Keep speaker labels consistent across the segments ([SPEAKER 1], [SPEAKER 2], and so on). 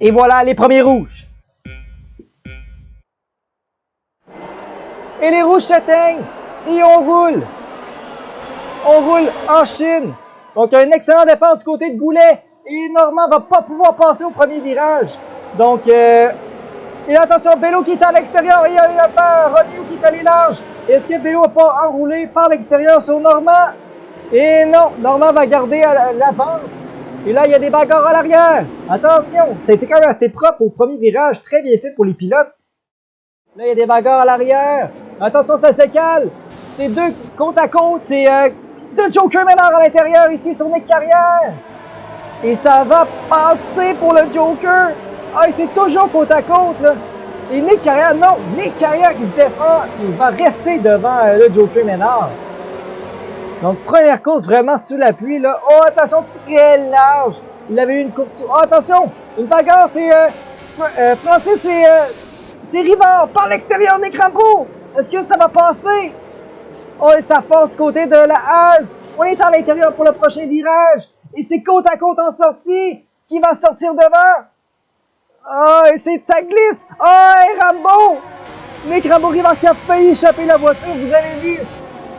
[SPEAKER 1] Et voilà les premiers rouges. Et les rouges s'éteignent. Et on roule. On roule en Chine. Donc un excellent départ du côté de Goulet. Et Normand va pas pouvoir passer au premier virage. Donc, et attention, Bello qui est à l'extérieur. Il y a Romeo qui est allé large. Est-ce que Bello va pas enrouler par l'extérieur sur Normand? Et non, Normand va garder l'avance. Et là, il y a des bagarres à l'arrière. Attention, ça a été quand même assez propre au premier virage. Très bien fait pour les pilotes. Là, il y a des bagarres à l'arrière. Attention, ça se décale. C'est deux côte à côte. C'est deux Joker Ménard à l'intérieur ici sur Nick Carrière. Et ça va passer pour le Joker. Ah, c'est toujours côte à côte, là. Et Nick Carrière, non. Nick Carrière qui se défend. Il va rester devant le Joker Ménard. Donc, première course vraiment sous la pluie, là. Oh, attention, très large. Il avait eu une course. Oh, attention, une bagarre, c'est Francis c'est Rivard par l'extérieur, Nick Rambo. Est-ce que ça va passer? Oh, et ça passe du côté de la Haas. On est à l'intérieur pour le prochain virage. Et c'est côte à côte en sortie. Qui va sortir devant? Oh, et ça glisse. Oh, et Rambo. Nick Rambo Rivard qui a failli échapper la voiture, vous avez vu.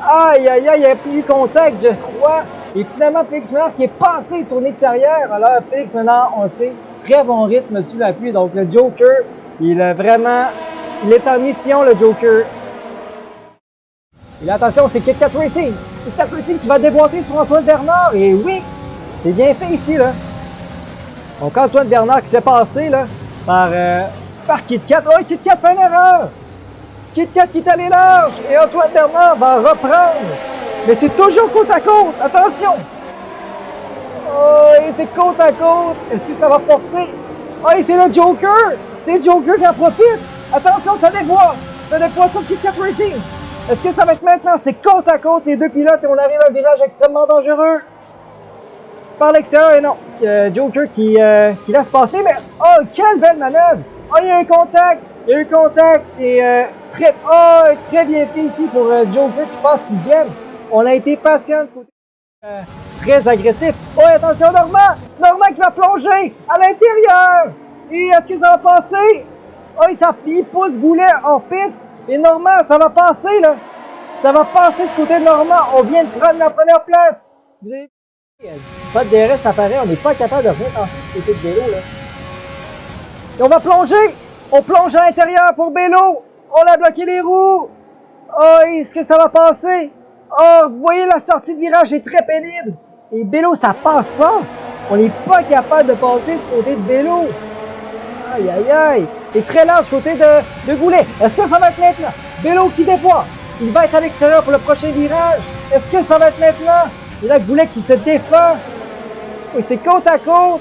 [SPEAKER 1] Aïe, aïe, aïe, il n'y a plus eu contact, je crois. Et finalement, Félix Ménard qui est passé sur Nick Carrière. Alors, Félix Ménard, on sait, très bon rythme sous la pluie. Donc, le Joker, il est en mission, le Joker. Et là, attention, c'est Kit Kat Racing. Kit Kat Racing qui va déboîter sur Antoine Bernard. Et oui, c'est bien fait ici, là. Donc, Antoine Bernard qui se fait passer, là, par Kit Kat. Oh, Kit Kat fait une erreur. Kit Kat qui est allé large. Et Antoine Bernard va reprendre. Mais c'est toujours côte à côte. Attention. Oh, et c'est côte à côte. Est-ce que ça va forcer? Oh, et c'est le Joker. C'est le Joker qui en profite. Attention, ça dévoile. Ça dévoile sur Kit Kat Racing. Est-ce que ça va être maintenant? C'est côte à côte, les deux pilotes, et on arrive à un virage extrêmement dangereux. Par l'extérieur, et non. Joker qui laisse passer, mais oh, quelle belle manœuvre! Oh, il y a un contact! Il y a eu contact, et très bien fait ici pour Joker qui passe 6e. On a été patient du côté très agressif. Oh, attention, Normand! Normand qui va plonger à l'intérieur! Et est-ce que ça va passer? Oh, il pousse Goulet hors piste. Et Normand, ça va passer, là. Ça va passer du côté de Normand. On vient de prendre la première place. Vous avez vu? Pas de DRS apparaît. On n'est pas capable de rien dans ce côté de vélo, là. Et on va plonger. On plonge à l'intérieur pour Bello. On a bloqué les roues. Oh, est-ce que ça va passer? Oh, vous voyez, la sortie de virage est très pénible. Et Bello, ça passe pas. On n'est pas capable de passer du côté de Bello. Aïe, aïe, aïe. C'est très large côté de Goulet. Est-ce que ça va être maintenant? Bello qui déploie. Il va être à l'extérieur pour le prochain virage. Est-ce que ça va être maintenant? Et là, Goulet qui se défend. Oui, c'est côte à côte.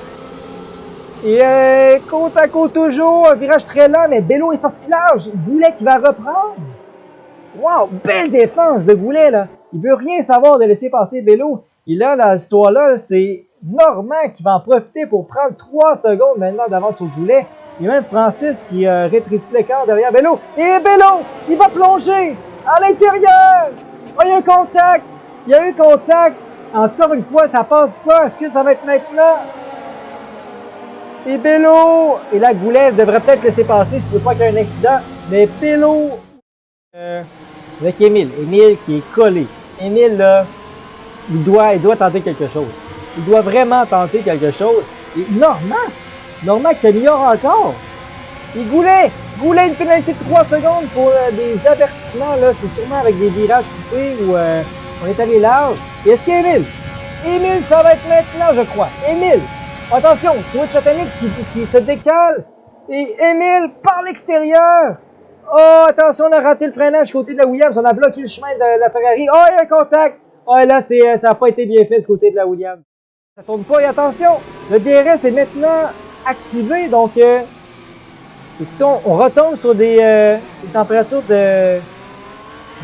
[SPEAKER 1] Et côte à côte toujours. Un virage très lent, mais Bello est sorti large. Goulet qui va reprendre. Wow, belle défense de Goulet, là. Il veut rien savoir de laisser passer Bello. Et là, dans l'histoire-là, c'est Normand qui va en profiter pour prendre 3 secondes maintenant d'avance sur Goulet. Il y a même Francis qui rétrécit l'écart derrière Bello. Et Bello, il va plonger à l'intérieur. Oh, il y a un contact. Il y a eu contact. Encore une fois, ça passe pas. Est-ce que ça va être maintenant? Et Bello. Et là, Goulet devrait peut-être laisser passer s'il ne veut pas qu'il y ait un accident. Mais Bello. Avec Émile. Émile qui est collé. Émile, là, il doit tenter quelque chose. Il doit vraiment tenter quelque chose. Et Normand qui améliore encore. Et Goulet, une pénalité de 3 secondes pour des avertissements. Là, c'est sûrement avec des virages coupés où on est allé large. Et est-ce qu'Émile? Émile, ça va être maintenant, je crois. Émile, attention, Twitch Atomix qui se décale. Et Émile par l'extérieur. Oh, attention, on a raté le freinage côté de la Williams. On a bloqué le chemin de la Ferrari. Oh, il y a un contact. Oh, et là, ça n'a pas été bien fait du côté de la Williams. Ça tourne pas. Et attention, le DRS est maintenant activé. Donc, écoutons, on retombe sur des températures de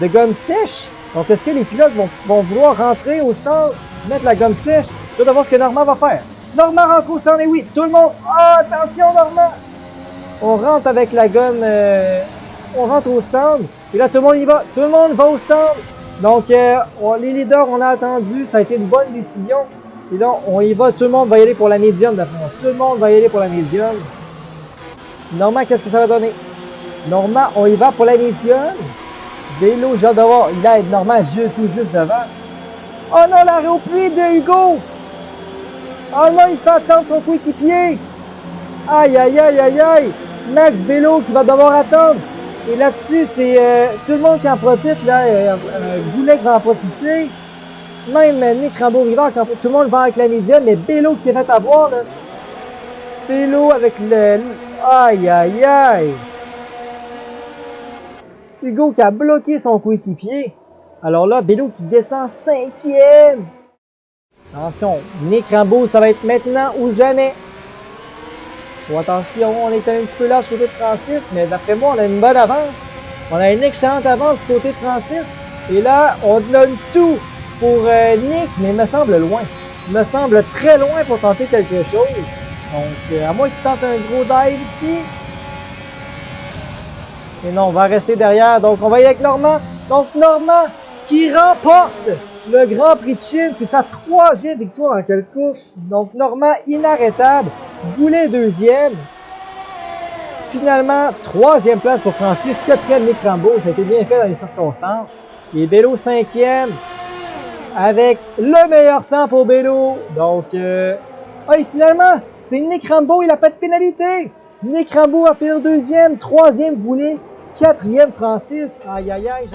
[SPEAKER 1] gomme sèche. Donc, est-ce que les pilotes vont vouloir rentrer au stand, mettre la gomme sèche? Je dois voir ce que Normand va faire. Normand rentre au stand, et oui, tout le monde. Oh, attention, Normand. On rentre avec la gomme, on rentre au stand. Et là, tout le monde y va. Tout le monde va au stand. Donc, les leaders, on a attendu. Ça a été une bonne décision. Et là, on y va. Tout le monde va y aller pour la médium, d'après moi. Tout le monde va y aller pour la médium. Normand, qu'est-ce que ça va donner? Normand, on y va pour la médiane. Vélo, j'ai hâte de voir. Il aide Normand tout juste devant. Oh non, l'arrêt au puits de Hugo! Oh non, il fait attendre son coéquipier! Aïe, aïe, aïe, aïe, aïe! Max Bello qui va devoir attendre. Et là-dessus, c'est tout le monde qui en profite. Là, Goulet qui va en profiter. Même Nick Rambeau-Rivard, tout le monde va avec la médiane, mais Bello qui s'est fait avoir. Là. Bello avec le... Aïe, aïe, aïe! Hugo qui a bloqué son coéquipier. Alors là, Bello qui descend 5e. Attention, Nick Rambeau, ça va être maintenant ou jamais. Bon, attention, on est un petit peu large du côté de Francis, mais d'après moi, on a une bonne avance. On a une excellente avance du côté de Francis. Et là, on donne tout pour Nick, mais il me semble loin. Il me semble très loin pour tenter quelque chose. Donc, à moins qu'il tente un gros dive ici. Et non, on va rester derrière. Donc, on va y aller avec Normand. Donc, Normand qui remporte le Grand Prix de Chine. C'est sa 3e victoire en quelle course. Donc, Normand inarrêtable. Goulet 2e. Finalement, 3e place pour Francis. 4e Nick Rambeau. Ça a été bien fait dans les circonstances. Et Bello 5e. Avec le meilleur temps pour Bello. Donc, et finalement, c'est Nick Rambeau. Il n'a pas de pénalité. Nick Rambeau va finir 2e. 3e Goulet. 4e Francis. Aïe, aïe, aïe.